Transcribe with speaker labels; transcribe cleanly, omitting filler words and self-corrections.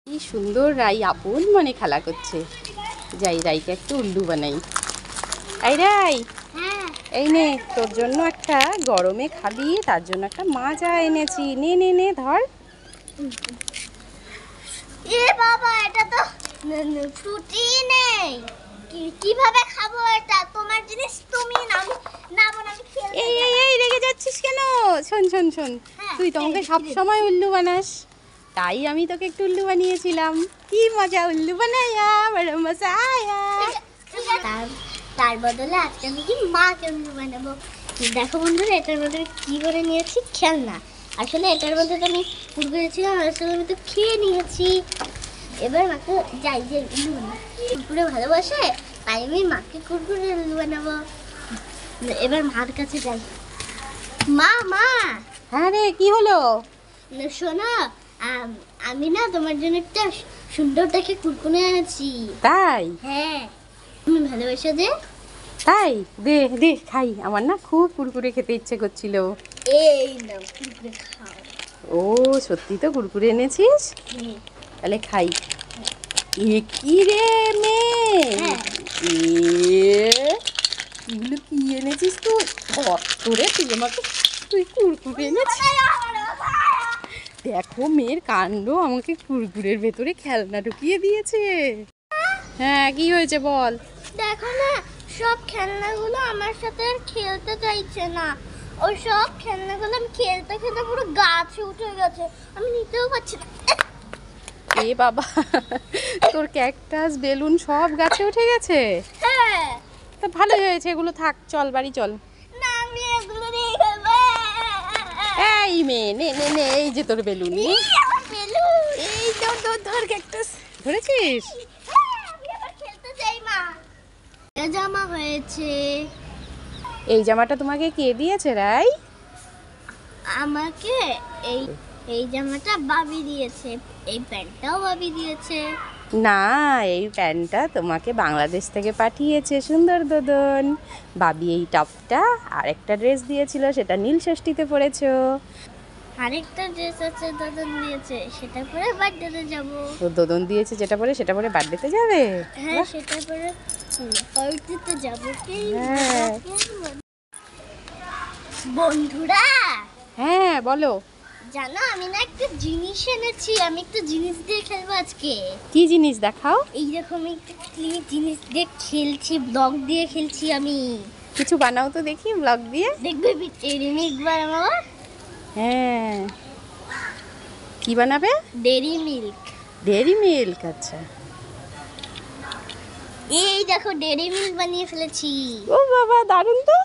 Speaker 1: কি সুন্দর রাই আপন মনে খেলা করছে। যাই রাইকে একটু উল্লু বানাই। এই রাই, এই নে তোর জন্য একটা গরমে খাবি তার জন্য একটা মাজা এনেছি। নে নে নে ধর।
Speaker 2: এ বাবা, এটা তো ছুটি নেই। কিভাবে খাবো এটা? তোমার জিনিস তুমি নাও, না বোন আমি খেলতে
Speaker 1: এই এই এই রেগে যাচ্ছিস কেন? শোন শোন শোন, তুই তো আমাকে সব সময় উল্লু বানাস, তাই আমি তোকে একটু উল্লু বানিয়েছিলাম। কি মজা উল্লু বানায়া, বড় মজা আয়া।
Speaker 2: তার বদলে আজকে আমি কি মাকে উল্লু বানাবো। দেখো বন্ধুরা, এটার মধ্যে কি করে নিয়েছি খেলনা। আসলে এটার মধ্যে তো আমি কুরকুরে ছিলাম, আসলে আমি তো খেয়ে নিয়েছি। এবার মাকে যাই যে উল্লু বানাবো, কুরকুরে ভালোবাসে তাই আমি মাকে কুরকুরে উল্লু বানাবো। এবার মার কাছে যাই। মা মা,
Speaker 1: হ্যাঁ রে, কি হলো?
Speaker 2: শোনো, আমি না তোমার জন্য একটা সুন্দর দেখে কুরকুরে এনেছি।
Speaker 1: তাই?
Speaker 2: হ্যাঁ, তুমি ভালোবাসো যে।
Speaker 1: তাই দে দে খাই, আমার না খুব কুরকুরে খেতে ইচ্ছে করছিল।
Speaker 2: এই নাও কুরকুরে খাও।
Speaker 1: ও সত্যি তো কুরকুরে এনেছিস? তাহলে খাই। এ কি রে মেয়ে, এগুলো কি এনেছিস তুই? তোরে তুই আমাকে, তুই কুরকুরে এনেছিস? দেখো মেয়ের কাণ্ড, আমাকে কুরকুরের ভেতরে খেলনা ঢুকিয়ে দিয়েছে। হ্যাঁ কি হয়েছে বল?
Speaker 2: দেখো না, সব খেলনাগুলো আমার সাথে আর খেলতে চাইছে না। ওই সব খেলনাগুলো আমি খেলতে খেলতে পুরো গাছে উঠে গেছে, আমি নিতেও পারছি না।
Speaker 1: এ বাবা, তোর ক্যাকটাস বেলুন সব গাছে উঠে গেছে?
Speaker 2: হ্যাঁ।
Speaker 1: তা ভালোই হয়েছে, এগুলো থাক, চল বাড়ি চল।
Speaker 2: না, আমি এগুলো নিয়ে খেলবো।
Speaker 1: এই মেয়ে নে নে নে, এই যে তোর বেলুন।
Speaker 2: আমার বেলুন।
Speaker 1: এই তোর তোর তোর ক্যাকটাস ধরেছিস?
Speaker 2: আমি আবার খেলতে চাই মা। জামা হয়েছে।
Speaker 1: এই জামাটা তোমাকে কে দিয়েছে রাই?
Speaker 2: আমাকে এই এই জামাটা বাবি দিয়েছে, এই প্যান্টটাও বাবি দিয়েছে।
Speaker 1: না, এই প্যান্টটা তোমাকে বাংলাদেশ থেকে পাঠিয়েছে সুন্দর দদন। বাবি এই টপটা আর একটা ড্রেস দিয়েছিল, সেটা নীল ষষ্ঠীতে পরেছো।
Speaker 2: আরেকটা ড্রেস আছে দাদন দিয়েছে, সেটা পরে বার্থডেতে যাব।
Speaker 1: তো দদন দিয়েছে যেটা পরে, সেটা পরে বার্থডেতে যাবে?
Speaker 2: হ্যাঁ, সেটা পরে পার্টিতে যাব।
Speaker 1: হ্যাঁ।
Speaker 2: বন্ধুরা,
Speaker 1: হ্যাঁ বলো।
Speaker 2: জানো আমি না একটা জিনিস এনেছি, আমি একটা জিনিস দিয়ে খেলবো আজকে।
Speaker 1: কি জিনিস দেখাও?
Speaker 2: এইরকম একটা জিনিস দিয়ে খেলছি, ব্লক দিয়ে খেলছি আমি।
Speaker 1: কিছু বানাও তো দেখি ব্লগ দিয়ে।
Speaker 2: দেখবে রিমিক বানাবো।
Speaker 1: হ্যাঁ, কি বানাবে?
Speaker 2: Dairy milk.
Speaker 1: ডেরি মিল্ক, আচ্ছা।
Speaker 2: এই দেখো ডেরি মিল্ক বানিয়ে ফেলেছি।
Speaker 1: ও বাবা, দারুণ তো।